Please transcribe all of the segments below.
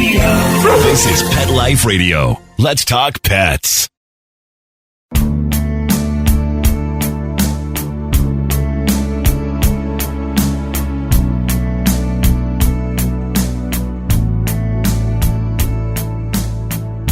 This is Pet Life Radio. Let's talk pets.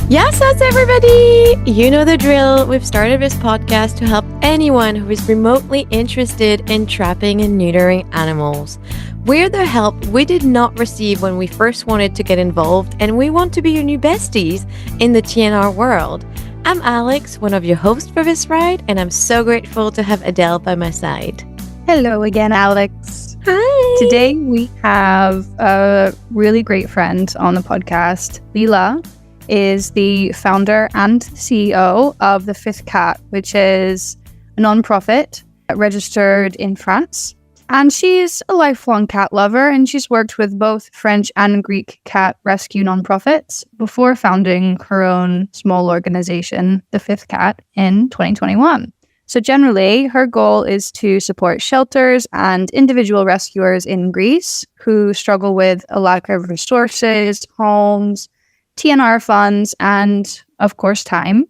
Yes, that's everybody. You know the drill. We've started this podcast to help anyone who is remotely interested in trapping and neutering animals. We're the help we did not receive when we first wanted to get involved, and we want to be your new besties in the TNR world. I'm Alex, one of your hosts for this ride, and I'm so grateful to have Adele by my side. Hello again, Alex. Hi. Today we have a really great friend on the podcast. Lila is the founder and CEO of The Fifth Cat, which is a non-profit registered in France. And she's a lifelong cat lover, and she's worked with both French and Greek cat rescue nonprofits before founding her own small organization, The Fifth Cat, in 2021. So generally, her goal is to support shelters and individual rescuers in Greece who struggle with a lack of resources, homes, TNR funds, and, of course, time.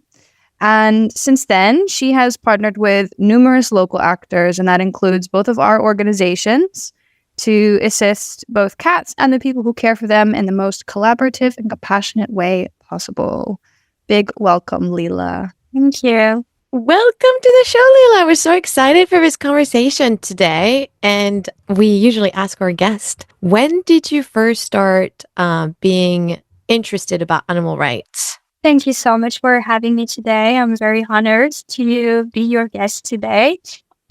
And since then, she has partnered with numerous local actors, and that includes both of our organizations, to assist both cats and the people who care for them in the most collaborative and compassionate way possible. Big welcome, Lila. Thank you. Welcome to the show, Lila. We're so excited for this conversation today. And we usually ask our guest, when did you first start being interested about animal rights? Thank you so much for having me today. I'm very honored to be your guest today.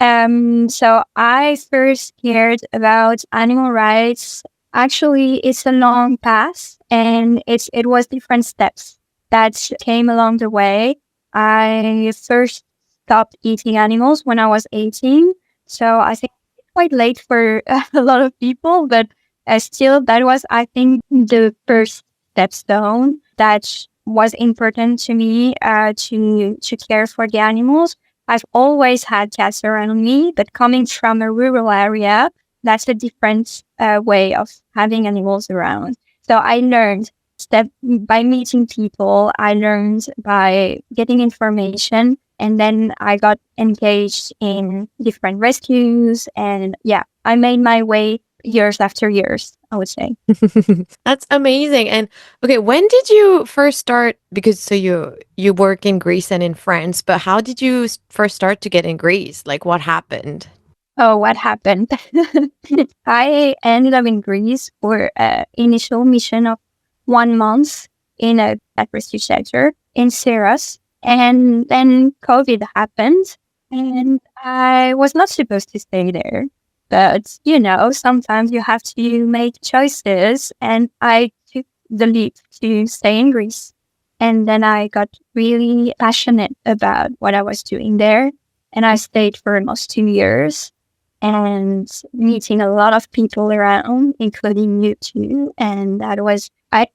So I first heard about animal rights. Actually, it's a long path, and it was different steps that came along the way. I first stopped eating animals when I was 18. So I think it's quite late for a lot of people, but still, that was, I think, the first stepstone that was important to me to care for the animals. I've always had cats around me, but coming from a rural area, that's a different way of having animals around. So I learned by meeting people, I learned by getting information, and then I got engaged in different rescues, and I made my way years after years, I would say. That's amazing. And okay, when did you first start? Because so you work in Greece and in France, but how did you first start to get in Greece? Like, what happened? Oh, what happened? I ended up in Greece for an initial mission of 1 month in a cat rescue shelter in Syros, and then COVID happened, and I was not supposed to stay there. But, sometimes you have to make choices, and I took the leap to stay in Greece. And then I got really passionate about what I was doing there. And I stayed for almost 2 years and meeting a lot of people around, including you too. And that was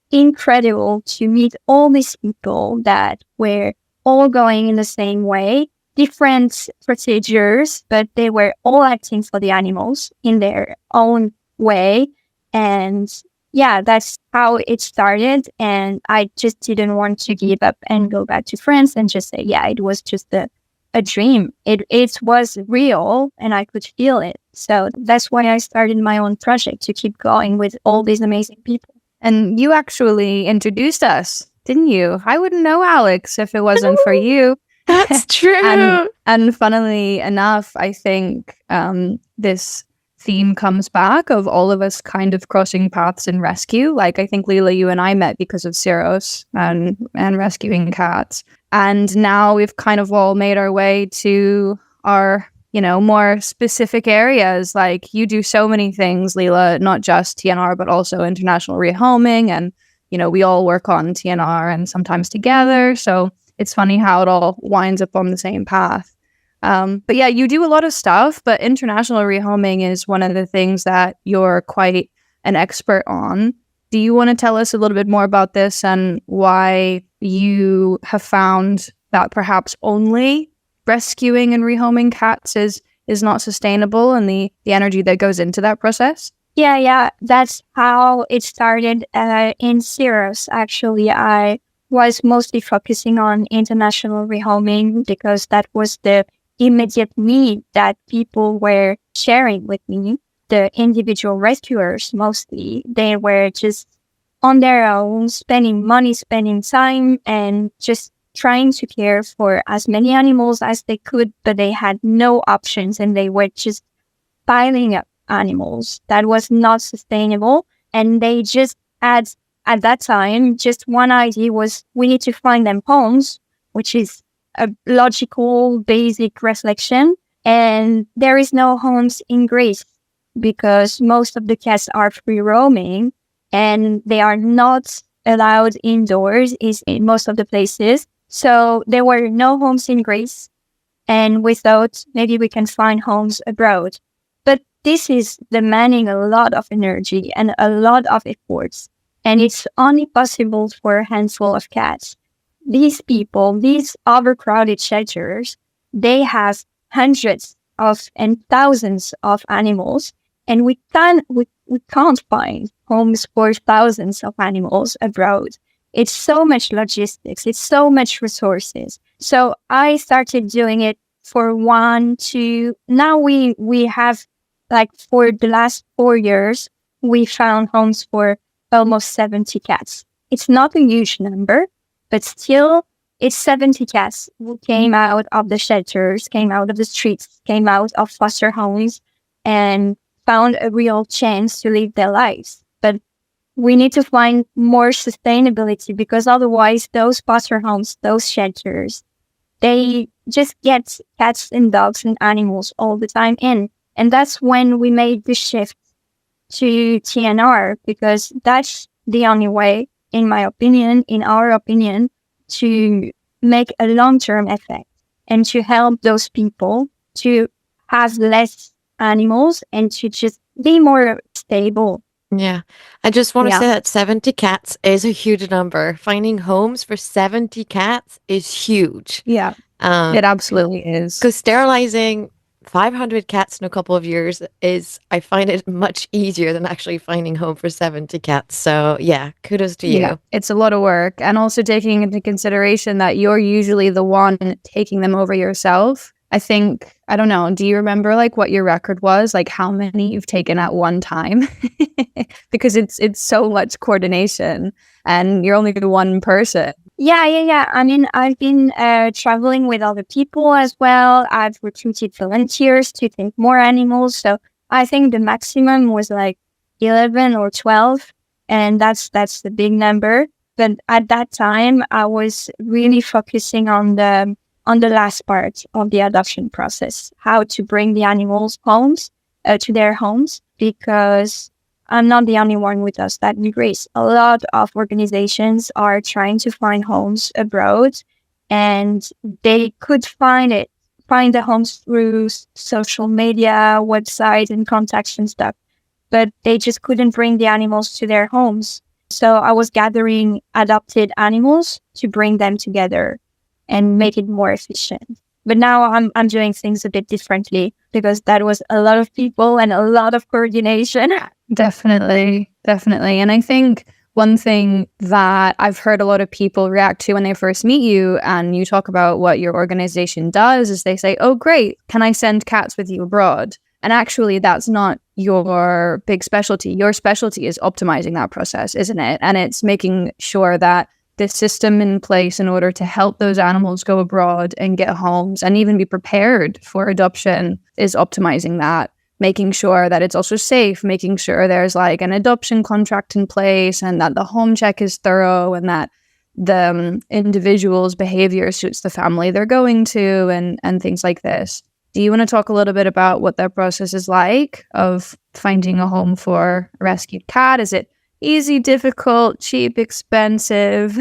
incredible to meet all these people that were all going in the same way. Different procedures, but they were all acting for the animals in their own way. And that's how it started. And I just didn't want to give up and go back to France and just say, it was just a dream. It was real, and I could feel it. So that's why I started my own project, to keep going with all these amazing people. And you actually introduced us, didn't you? I wouldn't know Alex if it wasn't for you. That's true. and funnily enough, I think this theme comes back of all of us kind of crossing paths in rescue. Like, I think, Lila, you and I met because of Syros and rescuing cats. And now we've kind of all made our way to our, more specific areas. Like, you do so many things, Lila, not just TNR, but also international rehoming. And, we all work on TNR and sometimes together. So it's funny how it all winds up on the same path. But you do a lot of stuff, but international rehoming is one of the things that you're quite an expert on. Do you want to tell us a little bit more about this and why you have found that perhaps only rescuing and rehoming cats is not sustainable, and the energy that goes into that process? Yeah. That's how it started in Syros. Actually, I was mostly focusing on international rehoming because that was the immediate need that people were sharing with me. The individual rescuers, mostly, they were just on their own, spending money, spending time, and just trying to care for as many animals as they could, but they had no options and they were just piling up animals. That was not sustainable. And they just had, at that time, just one idea was we need to find them homes, which is a logical, basic reflection. And there is no homes in Greece because most of the cats are free roaming and they are not allowed indoors is in most of the places. So there were no homes in Greece. And we thought maybe we can find homes abroad. But this is demanding a lot of energy and a lot of efforts. And it's only possible for a handful of cats. These people, these overcrowded shelters, they have hundreds of and thousands of animals. And we can't find homes for thousands of animals abroad. It's so much logistics. It's so much resources. So I started doing it for 1, 2. Now we have, like, for the last 4 years, we found homes for almost 70 cats. It's not a huge number, but still it's 70 cats who came out of the shelters, came out of the streets, came out of foster homes and found a real chance to live their lives. But we need to find more sustainability because otherwise those foster homes, those shelters, they just get cats and dogs and animals all the time in. And that's when we made the shift to TNR because that's the only way, in my opinion, in our opinion, to make a long-term effect and to help those people to have less animals and to just be more stable. Yeah. I just want to Yeah. say that 70 cats is a huge number. Finding homes for 70 cats is huge. Yeah, it absolutely is. Because sterilizing 500 cats in a couple of years is, I find it much easier than actually finding home for 70 cats. So yeah, kudos to you. Yeah, it's a lot of work. And also taking into consideration that you're usually the one taking them over yourself. I think, I don't know, do you remember like what your record was? Like how many you've taken at one time? Because it's so much coordination and you're only one person. Yeah. I mean, I've been traveling with other people as well. I've recruited volunteers to take more animals. So I think the maximum was like 11 or 12. And that's the big number. But at that time, I was really focusing on the last part of the adoption process, how to bring the animals homes to their homes, because I'm not the only one with us that in Greece. A lot of organizations are trying to find homes abroad, and they could find the homes through social media, websites, and contacts and stuff, but they just couldn't bring the animals to their homes. So I was gathering adopted animals to bring them together and make it more efficient. But now I'm doing things a bit differently because that was a lot of people and a lot of coordination. Definitely. And I think one thing that I've heard a lot of people react to when they first meet you and you talk about what your organization does is they say, oh, great, can I send cats with you abroad? And actually, that's not your big specialty. Your specialty is optimizing that process, isn't it? And it's making sure that the system in place in order to help those animals go abroad and get homes and even be prepared for adoption is optimizing that, making sure that it's also safe, making sure there's like an adoption contract in place and that the home check is thorough and that the individual's behavior suits the family they're going to and things like this. Do you want to talk a little bit about what that process is like of finding a home for a rescued cat? Is it easy, difficult, cheap, expensive?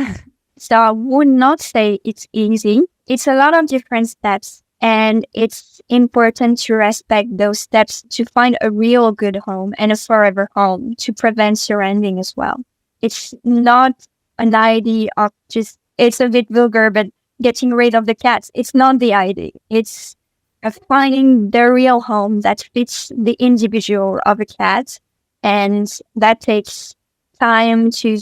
So I would not say it's easy. It's a lot of different steps, and it's important to respect those steps to find a real good home and a forever home to prevent surrendering as well. It's not an idea of just, it's a bit vulgar, but getting rid of the cats. It's not the idea. It's finding the real home that fits the individual of a cat And that takes time to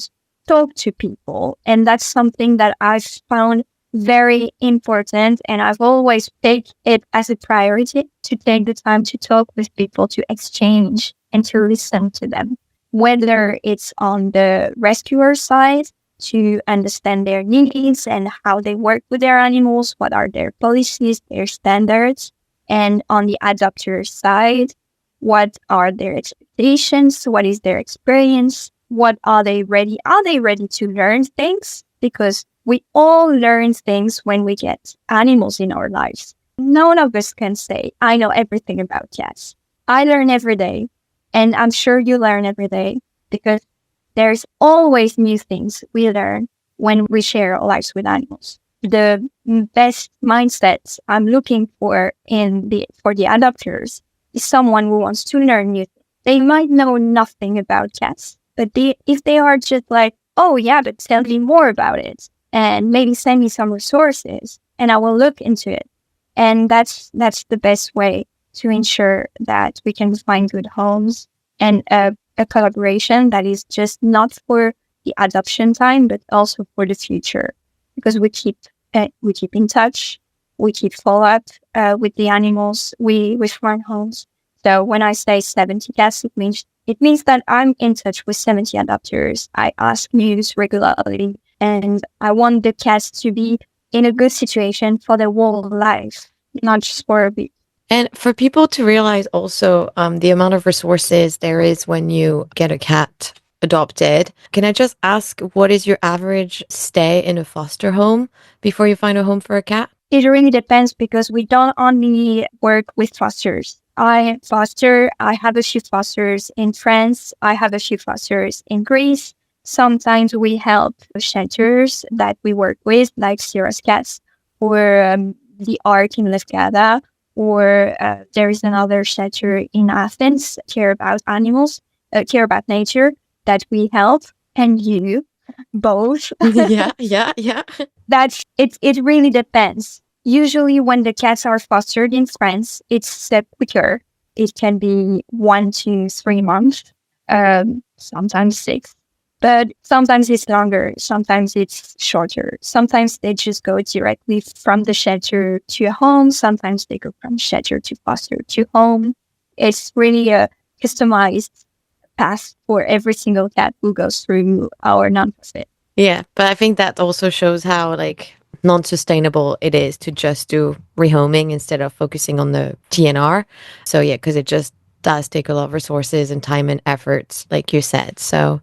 talk to people. And that's something that I've found very important. And I've always taken it as a priority to take the time to talk with people, to exchange and to listen to them, whether it's on the rescuer side to understand their needs and how they work with their animals, what are their policies, their standards, and on the adopter side, what are their expectations, what is their experience, what are they ready? Are they ready to learn things? Because we all learn things when we get animals in our lives. None of us can say, I know everything about cats. I learn every day, and I'm sure you learn every day, because there's always new things we learn when we share our lives with animals. The best mindset I'm looking for for the adopters is someone who wants to learn new things. They might know nothing about cats, but if they are just like, oh yeah, but tell me more about it, and maybe send me some resources, and I will look into it. And that's the best way to ensure that we can find good homes and a collaboration that is just not for the adoption time, but also for the future, because we keep in touch, we keep follow up with the animals, we find homes. So when I say 70 cats, it means that I'm in touch with 70 adopters. I ask news regularly, and I want the cats to be in a good situation for their whole life, not just for a bit. And for people to realize also the amount of resources there is when you get a cat adopted, can I just ask, what is your average stay in a foster home before you find a home for a cat? It really depends, because we don't only work with fosters. I have a few fosters in France. I have a few fosters in Greece. Sometimes we help shelters that we work with, like Syros Cats or the Ark in Lefkada, or there is another shelter in Athens, Care About Animals, Care About Nature, that we help, and you both. Yeah. It really depends. Usually when the cats are fostered in France, it's quicker. It can be 1 to 3 months, sometimes 6. But sometimes it's longer, sometimes it's shorter. Sometimes they just go directly from the shelter to a home. Sometimes they go from shelter to foster to home. It's really a customized path for every single cat who goes through our nonprofit. Yeah, but I think that also shows how non-sustainable it is to just do rehoming instead of focusing on the TNR. So yeah, because it just does take a lot of resources and time and efforts, like you said. So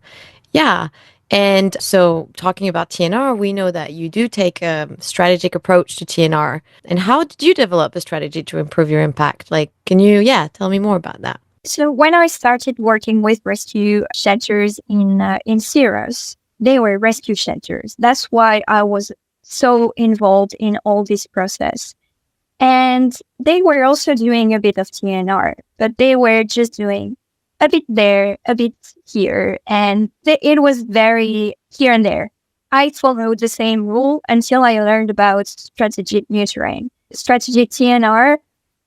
yeah. And so talking about TNR, we know that you do take a strategic approach to TNR. And how did you develop a strategy to improve your impact? Can you, tell me more about that? So when I started working with rescue shelters in Syros, they were rescue shelters. That's why I was so involved in all this process. And they were also doing a bit of TNR, but they were just doing a bit there, a bit here, and it was very here and there. I followed the same rule until I learned about strategic neutering. Strategic TNR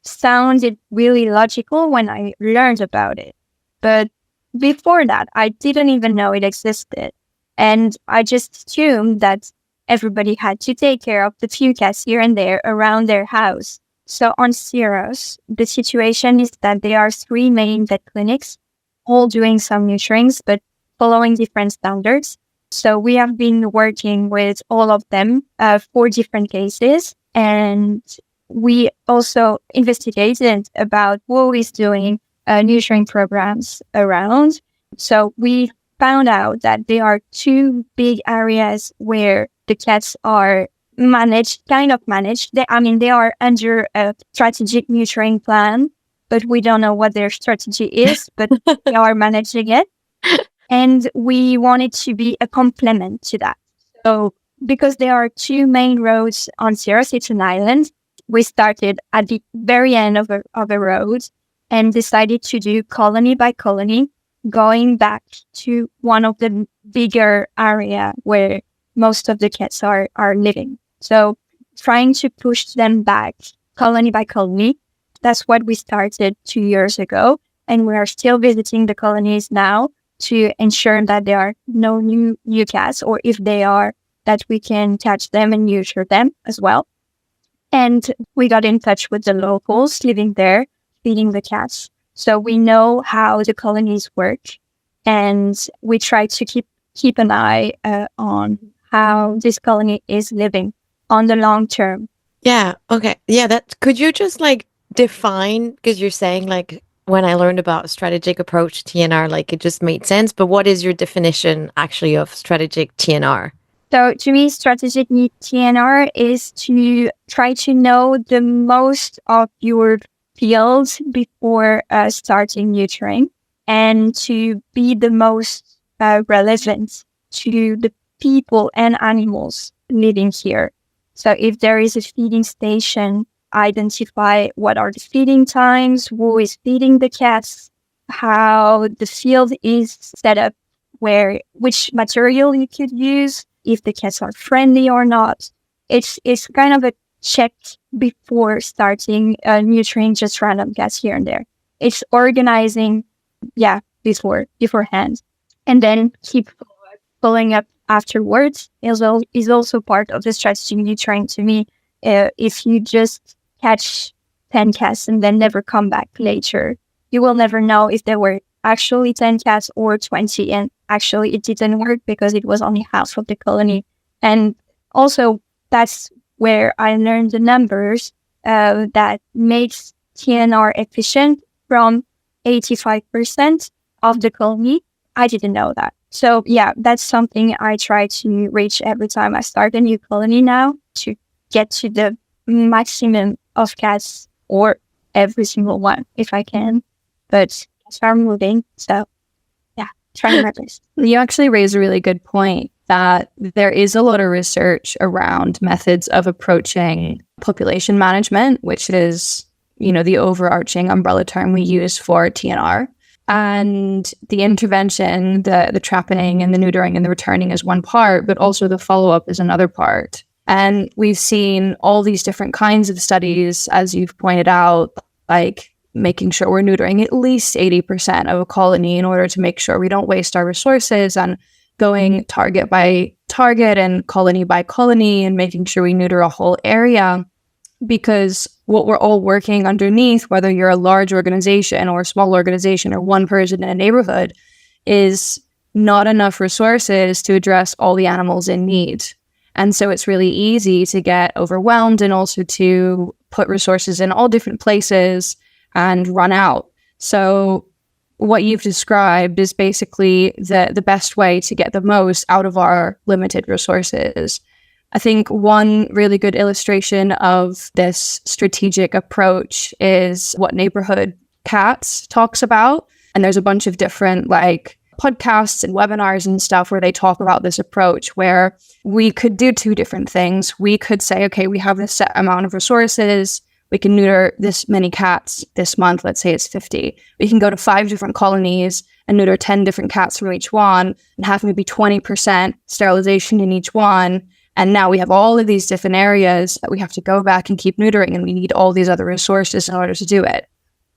sounded really logical when I learned about it. But before that, I didn't even know it existed. And I just assumed that everybody had to take care of the few cats here and there around their house. So on Syros, the situation is that there are 3 main vet clinics, all doing some neuterings, but following different standards. So we have been working with all of them for different cases. And we also investigated about who is doing neutering programs around. So we found out that there are 2 big areas where the cats are managed. They are under a strategic neutering plan, but we don't know what their strategy is, but they are managing it. And we want it to be a complement to that. So because there are 2 main roads on Syros, it's an island. We started at the very end of a road and decided to do colony by colony, going back to one of the bigger area where most of the cats are living. So trying to push them back colony by colony. That's what we started 2 years ago. and we are still visiting the colonies now to ensure that there are no new cats, or if they are, that we can catch them and neuter them as well. And we got in touch with the locals living there, feeding the cats. So we know how the colonies work, and we try to keep an eye on how this colony is living on the long term. Yeah. Okay. Yeah. That could you just like define, because you're saying like when I learned about strategic approach TNR, like it just made sense. But what is your definition actually of strategic TNR? So to me, strategic TNR is to try to know the most of your fields before starting neutering, and to be the most relevant to the people and animals living here. So if there is a feeding station, identify what are the feeding times, who is feeding the cats, how the field is set up, which material you could use, if the cats are friendly or not. It's kind of a check before starting neutering just random cats here and there. It's organizing, beforehand, and then keep following up afterwards is also part of the strategy neutering to me. If you just catch 10 cats and then never come back later, you will never know if there were actually 10 cats or 20, and actually it didn't work because it was only half of the colony. And also that's where I learned the numbers that makes TNR efficient from 85% of the colony. I didn't know that. So yeah, that's something I try to reach every time I start a new colony now, to get to the maximum of cats, or every single one if I can. But cats are moving, so yeah, trying my best. You actually raise a really good point that there is a lot of research around methods of approaching population management, which is, the overarching umbrella term we use for TNR. And the intervention, the trapping and the neutering and the returning is one part, but also the follow-up is another part. And we've seen all these different kinds of studies, as you've pointed out, like making sure we're neutering at least 80% of a colony in order to make sure we don't waste our resources, and going target by target and colony by colony and making sure we neuter a whole area. Because what we're all working underneath, whether you're a large organization or a small organization or one person in a neighborhood, is not enough resources to address all the animals in need. And so it's really easy to get overwhelmed, and also to put resources in all different places and run out. So what you've described is basically the best way to get the most out of our limited resources. I think one really good illustration of this strategic approach is what Neighborhood Cats talks about. And there's a bunch of different podcasts and webinars and stuff where they talk about this approach, where we could do two different things. We could say, okay, we have this set amount of resources. We can neuter this many cats this month. Let's say it's 50. We can go to 5 different colonies and neuter 10 different cats from each one, and have maybe 20% sterilization in each one. And now we have all of these different areas that we have to go back and keep neutering, and we need all these other resources in order to do it.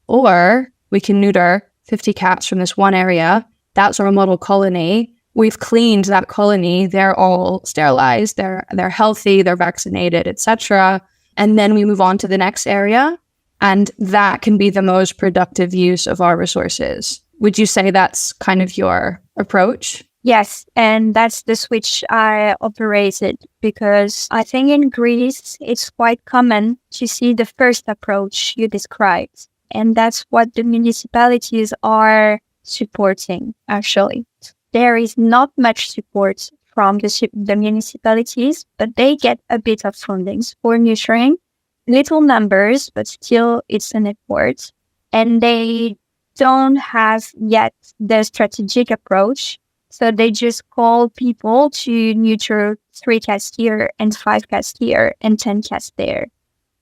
Or we can neuter 50 cats from this one area. That's our model colony. We've cleaned that colony. They're all sterilized. They're healthy. They're vaccinated, etc. And then we move on to the next area, and that can be the most productive use of our resources. Would you say that's kind of your approach? Yes, and that's the switch I operated, because I think in Greece, it's quite common to see the first approach you described. And that's what the municipalities are supporting, actually. There is not much support from the municipalities, but they get a bit of fundings for neutering. Little numbers, but still it's an effort. And they don't have yet the strategic approach. So they just call people to neuter 3 cats here and 5 cats here and 10 cats there.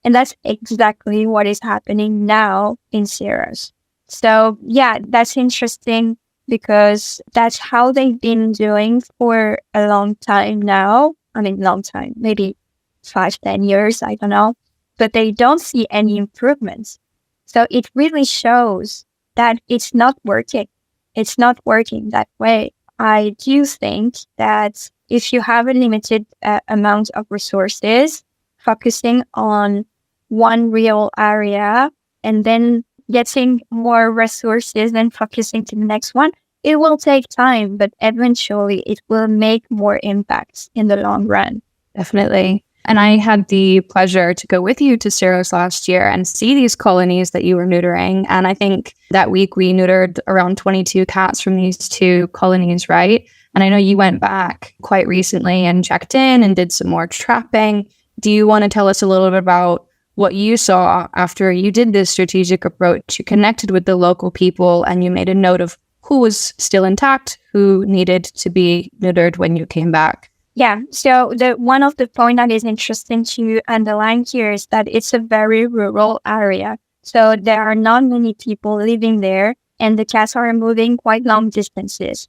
And that's exactly what is happening now in Syros. So yeah, that's interesting, because that's how they've been doing for a long time now. I mean, long time, maybe 5-10 years, I don't know. But they don't see any improvements. So it really shows that it's not working. It's not working that way. I do think that if you have a limited amount of resources, focusing on one real area and then getting more resources and focusing to the next one, it will take time, but eventually it will make more impact in the long run. Definitely. And I had the pleasure to go with you to Syros last year and see these colonies that you were neutering. And I think that week we neutered around 22 cats from these 2 colonies, right? And I know you went back quite recently and checked in and did some more trapping. Do you want to tell us a little bit about what you saw after you did this strategic approach? You connected with the local people and you made a note of who was still intact, who needed to be neutered when you came back. Yeah, so the one of the point that is interesting to underline here is that it's a very rural area. So there are not many people living there, and the cats are moving quite long distances.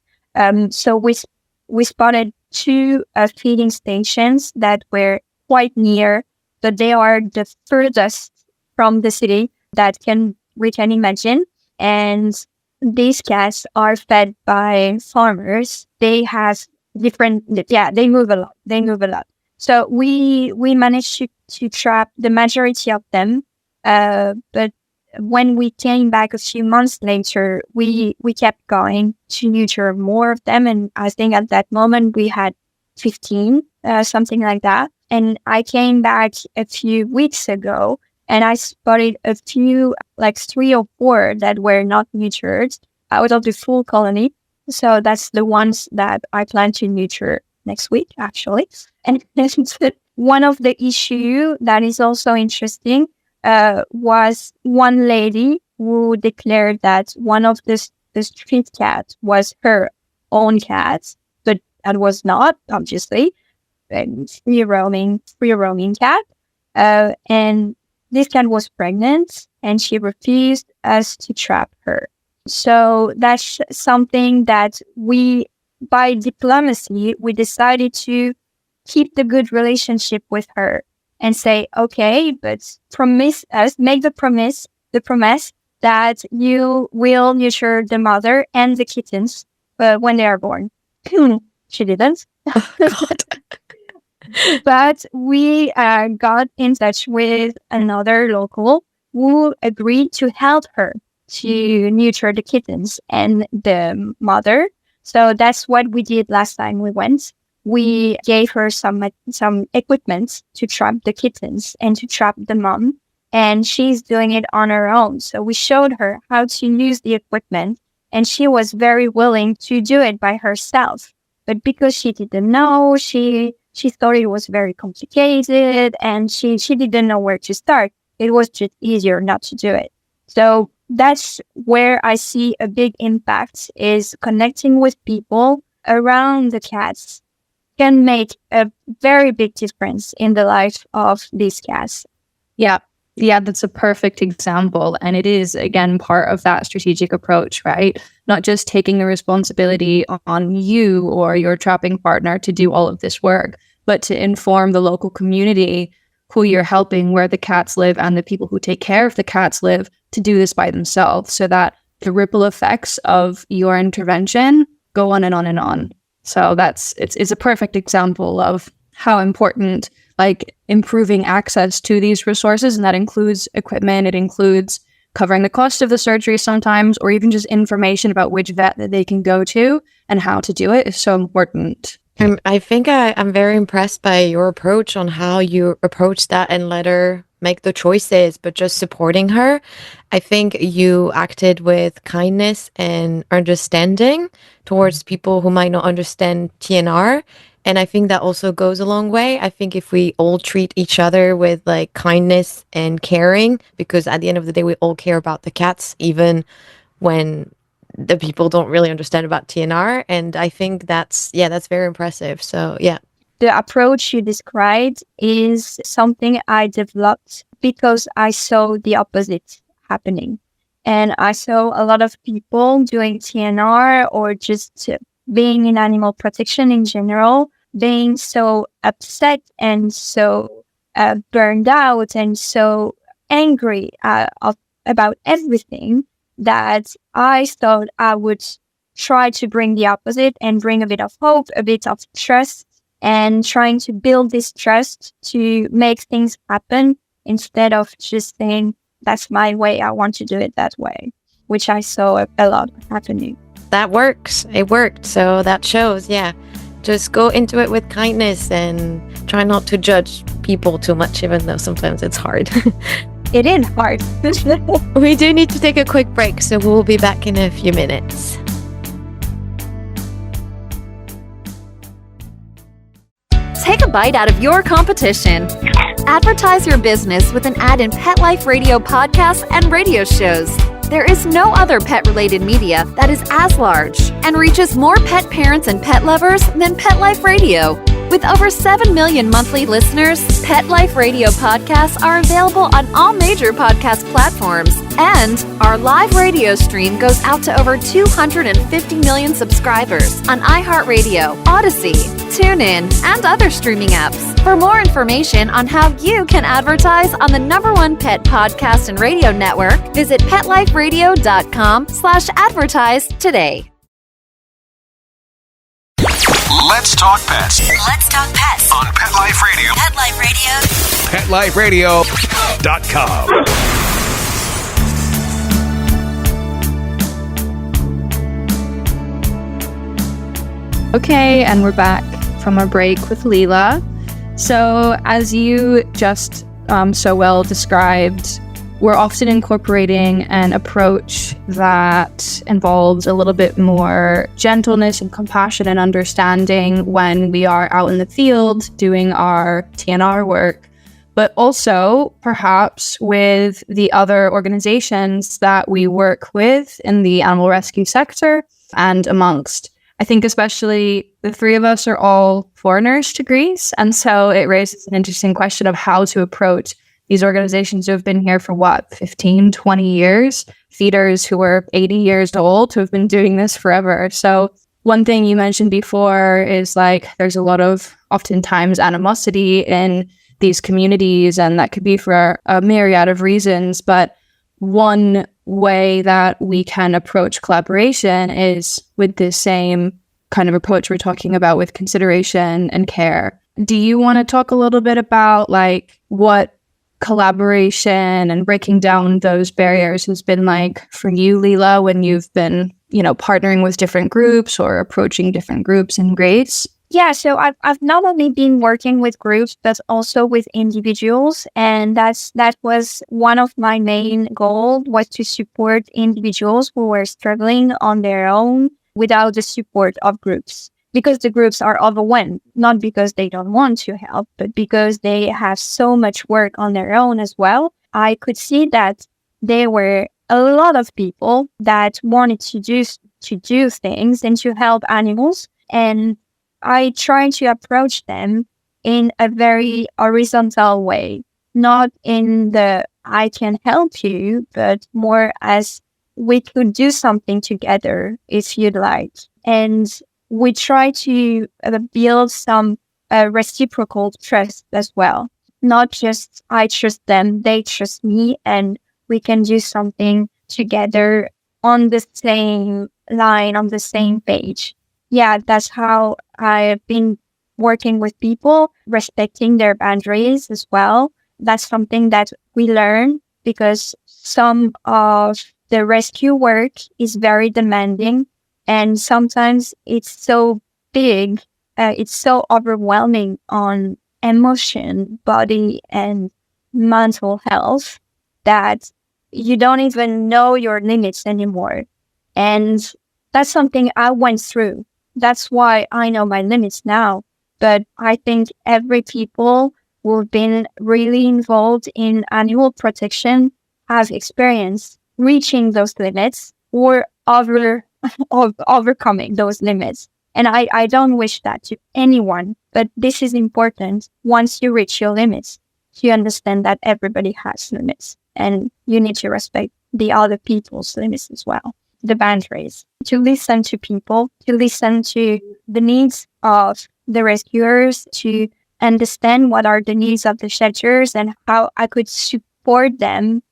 So we spotted 2 feeding stations that were quite near, but they are the furthest from the city that we can imagine. And these cats are fed by farmers. They have they move a lot. So we managed to trap the majority of them. But when we came back a few months later, we kept going to neuter more of them. And I think at that moment we had 15, something like that. And I came back a few weeks ago and I spotted a few, like 3 or 4 that were not neutered out of the full colony. So that's the ones that I plan to neuter next week, actually. And one of the issue that is also interesting was one lady who declared that one of the street cats was her own cat, but that was not, obviously, a free roaming cat. And this cat was pregnant, and she refused us to trap her. So that's something that by diplomacy, we decided to keep the good relationship with her and say, okay, but make the promise that you will nurture the mother and the kittens when they are born. She didn't. God. But we got in touch with another local who agreed to help her to neuter the kittens and the mother. So that's what we did last time we went. We gave her some equipment to trap the kittens and to trap the mom, and she's doing it on her own. So we showed her how to use the equipment, and she was very willing to do it by herself. But because she didn't know, she thought it was very complicated, and she didn't know where to start. It was just easier not to do it. So that's where I see a big impact, is connecting with people around the cats can make a very big difference in the life of these cats. Yeah, that's a perfect example. And it is, again, part of that strategic approach, right? Not just taking the responsibility on you or your trapping partner to do all of this work, but to inform the local community who you're helping, where the cats live, and the people who take care of the cats live, to do this by themselves, so that the ripple effects of your intervention go on and on and on. So it's a perfect example of how important, like, improving access to these resources, and that includes equipment, it includes covering the cost of the surgery sometimes, or even just information about which vet that they can go to and how to do it, is so important. I think I'm very impressed by your approach on how you approach that and let her make the choices, but just supporting her. I think you acted with kindness and understanding towards people who might not understand TNR. And I think that also goes a long way. I think if we all treat each other with like kindness and caring, because at the end of the day, we all care about the cats, even when the people don't really understand about TNR. And I think that's very impressive. So yeah. The approach you described is something I developed because I saw the opposite happening. And I saw a lot of people doing TNR or just being in animal protection in general, being so upset and so burned out and so angry about everything. that I thought I would try to bring the opposite and bring a bit of hope, a bit of trust, and trying to build this trust to make things happen instead of just saying, that's my way, I want to do it that way, which I saw a lot happening. That works. It worked. So that shows, yeah. Just go into it with kindness and try not to judge people too much, even though sometimes it's hard. It is hard. We do need to take a quick break, so we'll be back in a few minutes. Take a bite out of your competition. Advertise your business with an ad in Pet Life Radio podcasts and radio shows. There is no other pet-related media that is as large and reaches more pet parents and pet lovers than Pet Life Radio. With over 7 million monthly listeners, Pet Life Radio podcasts are available on all major podcast platforms, and our live radio stream goes out to over 250 million subscribers on iHeartRadio, Odyssey, TuneIn, and other streaming apps. For more information on how you can advertise on the #1 pet podcast and radio network, visit PetLifeRadio.com/advertise today. Let's talk pets Let's talk pets on Pet Life Radio. Pet Life Radio. PetLifeRadio.com. Okay, and we're back from our break with Lila. So, as you just so well described, we're often incorporating an approach that involves a little bit more gentleness and compassion and understanding when we are out in the field doing our TNR work, but also perhaps with the other organizations that we work with in the animal rescue sector and amongst. I think especially the three of us are all foreigners to Greece, and so it raises an interesting question of how to approach these organizations who have been here for 15, 20 years, feeders who are 80 years old, who have been doing this forever. So one thing you mentioned before is like there's a lot of oftentimes animosity in these communities, and that could be for a myriad of reasons. But one way that we can approach collaboration is with this same kind of approach we're talking about with consideration and care. Do you want to talk a little bit about like what collaboration and breaking down those barriers has been like for you, Lila, when you've been, partnering with different groups or approaching different groups in Greece? Yeah, so I've not only been working with groups, but also with individuals. And that was one of my main goals, was to support individuals who were struggling on their own without the support of groups. Because the groups are overwhelmed, not because they don't want to help, but because they have so much work on their own as well. I could see that there were a lot of people that wanted to do things and to help animals. And I try to approach them in a very horizontal way, not in the I can help you, but more as we could do something together if you'd like. And we try to build some reciprocal trust as well. Not just I trust them, they trust me, and we can do something together on the same line, on the same page. Yeah, that's how I've been working with people, respecting their boundaries as well. That's something that we learn because some of the rescue work is very demanding. And sometimes it's so big, it's so overwhelming on emotion, body, and mental health that you don't even know your limits anymore. And that's something I went through. That's why I know my limits now. But I think every people who've been really involved in animal protection have experienced reaching those limits or overcoming those limits. And I don't wish that to anyone, but this is important. Once you reach your limits, you understand that everybody has limits and you need to respect the other people's limits as well. The boundaries, to listen to people, to listen to the needs of the rescuers, to understand what are the needs of the shelters and how I could support them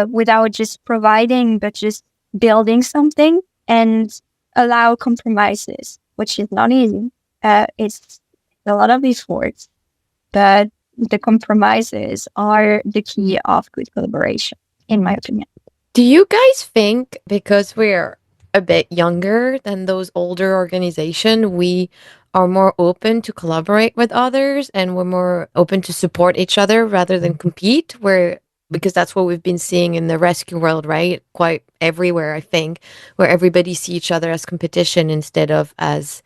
without just providing, but just building something and allow compromises, which is not easy. It's a lot of effort, but the compromises are the key of good collaboration, in my opinion. Do you guys think because we're a bit younger than those older organizations, we are more open to collaborate with others and we're more open to support each other rather than compete? Because that's what we've been seeing in the rescue world, right? Quite everywhere, I think, where everybody see each other as competition instead of as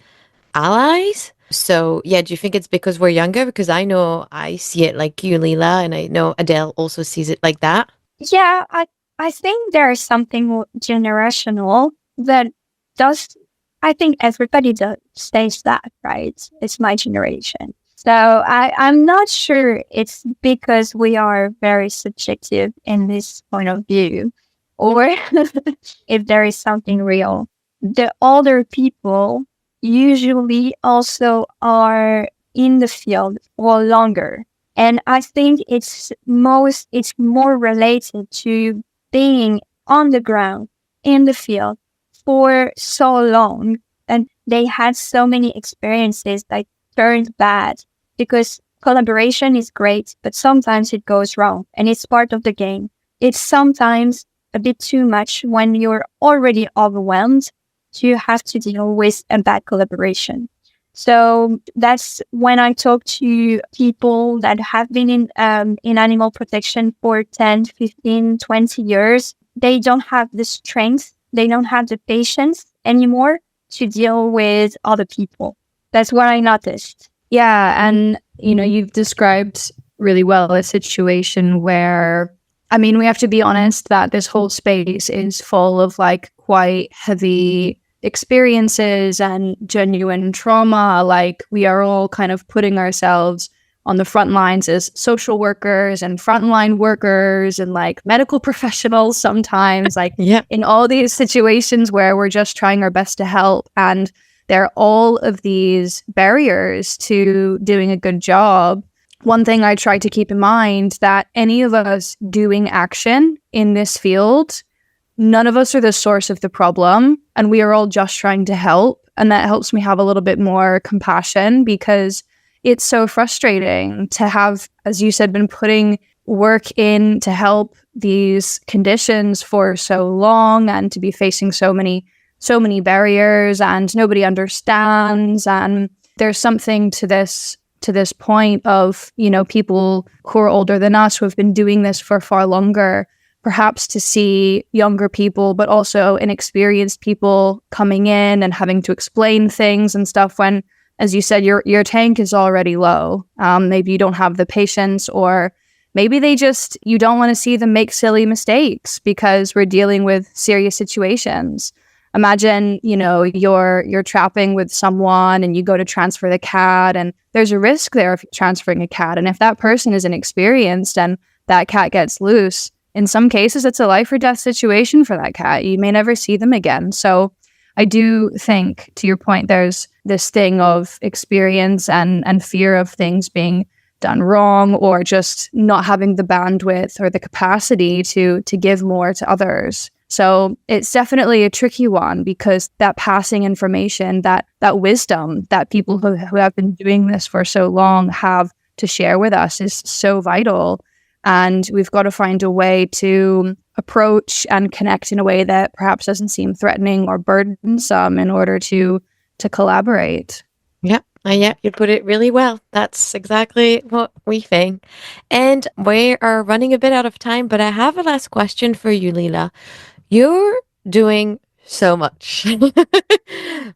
allies. So, yeah, do you think it's because we're younger? Because I know I see it like you, Lila, and I know Adele also sees it like that. Yeah, I think there is something generational that does, I think everybody does says that, right? It's my generation. So I'm not sure it's because we are very subjective in this point of view or if there is something real. The older people usually also are in the field for longer. And I think it's more related to being on the ground in the field for so long, and they had so many experiences that turned bad because collaboration is great, but sometimes it goes wrong and it's part of the game. It's sometimes a bit too much when you're already overwhelmed to have to deal with a bad collaboration. So that's when I talk to people that have been in animal protection for 10, 15, 20 years. They don't have the strength, they don't have the patience anymore to deal with other people. That's what I noticed. Yeah, and you've described really well a situation where, I mean, we have to be honest that this whole space is full of like quite heavy experiences and genuine trauma. Like we are all kind of putting ourselves on the front lines as social workers and frontline workers and like medical professionals sometimes, like in all these situations where we're just trying our best to help. And there are all of these barriers to doing a good job. One thing I try to keep in mind that any of us doing action in this field, none of us are the source of the problem, and we are all just trying to help. And that helps me have a little bit more compassion because it's so frustrating to have, as you said, been putting work in to help these conditions for so long and to be facing so many barriers and nobody understands. And there's something to this point of, people who are older than us who have been doing this for far longer, perhaps to see younger people, but also inexperienced people coming in and having to explain things and stuff when, as you said, your tank is already low. Maybe you don't have the patience, or maybe you don't want to see them make silly mistakes because we're dealing with serious situations. Imagine, you're trapping with someone and you go to transfer the cat, and there's a risk there of transferring a cat. And if that person is inexperienced and that cat gets loose, in some cases, it's a life or death situation for that cat. You may never see them again. So I do think, to your point, there's this thing of experience and fear of things being done wrong or just not having the bandwidth or the capacity to give more to others. So it's definitely a tricky one because that passing information, that wisdom that people who have been doing this for so long have to share with us is so vital. And we've got to find a way to approach and connect in a way that perhaps doesn't seem threatening or burdensome in order to collaborate. Yeah, you put it really well. That's exactly what we think. And we are running a bit out of time, but I have a last question for you, Lila. You're doing so much.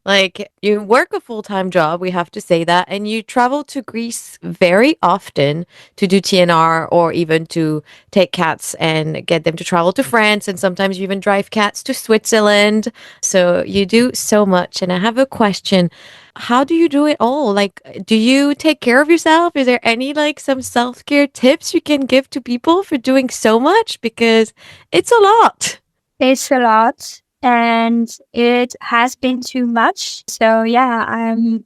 Like, you work a full-time job, we have to say that, and you travel to Greece very often to do TNR or even to take cats and get them to travel to France, and sometimes you even drive cats to Switzerland. So you do so much, and I have a question. How do you do it all? Like, do you take care of yourself? Is there any some self-care tips you can give to people for doing so much? Because it's a lot. It's a lot. And it has been too much. So yeah,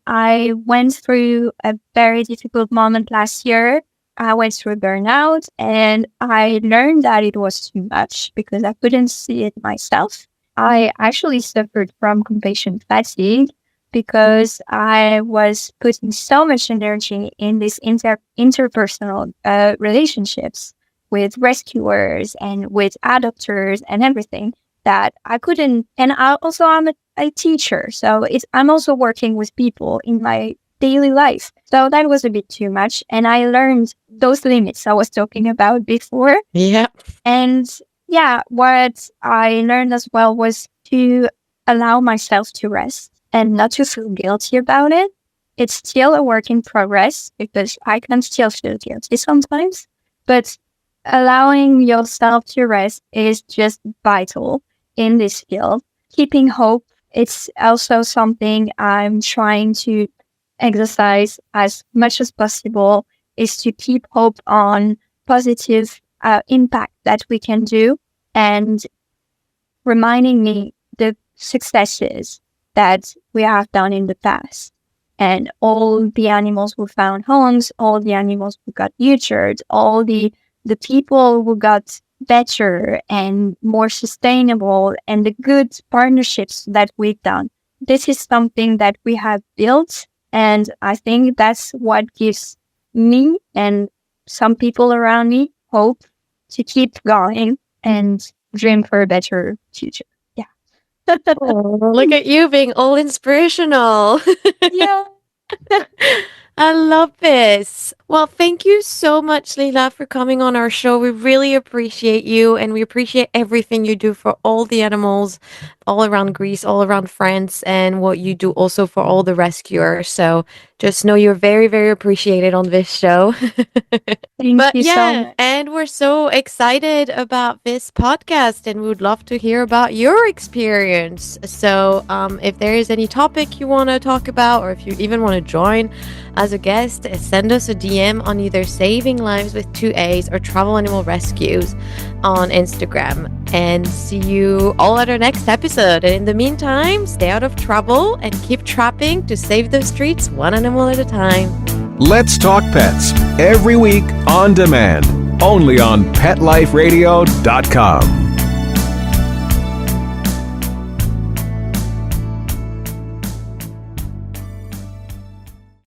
I went through a very difficult moment last year. I went through a burnout and I learned that it was too much because I couldn't see it myself. I actually suffered from compassion fatigue because I was putting so much energy in these interpersonal relationships with rescuers and with adopters and everything that I couldn't. And I'm a teacher, so I'm also working with people in my daily life. So that was a bit too much. And I learned those limits I was talking about before. Yeah. And yeah, what I learned as well was to allow myself to rest and not to feel guilty about it. It's still a work in progress because I can still feel guilty sometimes, but allowing yourself to rest is just vital in this field. Keeping hope, it's also something I'm trying to exercise as much as possible, is to keep hope on positive impact that we can do, and reminding me the successes that we have done in the past, and all the animals who found homes, all the animals who got nurtured, all the people who got better and more sustainable, and the good partnerships that we've done. This is something that we have built, and I think that's what gives me and some people around me hope to keep going and dream for a better future. Yeah. Oh, look at you being all inspirational. Yeah. I love this. Well, thank you so much, Lila, for coming on our show. We really appreciate you, and we appreciate everything you do for all the animals all around Greece, all around France, and what you do also for all the rescuers. So just know you're very, very appreciated on this show. Thank you so much. And we're so excited about this podcast, and we would love to hear about your experience. So if there is any topic you want to talk about, or if you even want to join as a guest, send us a DM on either Saaving Lives with 2 A's or Travel Animal Rescues on Instagram. And see you all at our next episode. And in the meantime, stay out of trouble and keep trapping to save those streets one animal at a time. Let's Talk Pets every week on demand, only on PetLifeRadio.com.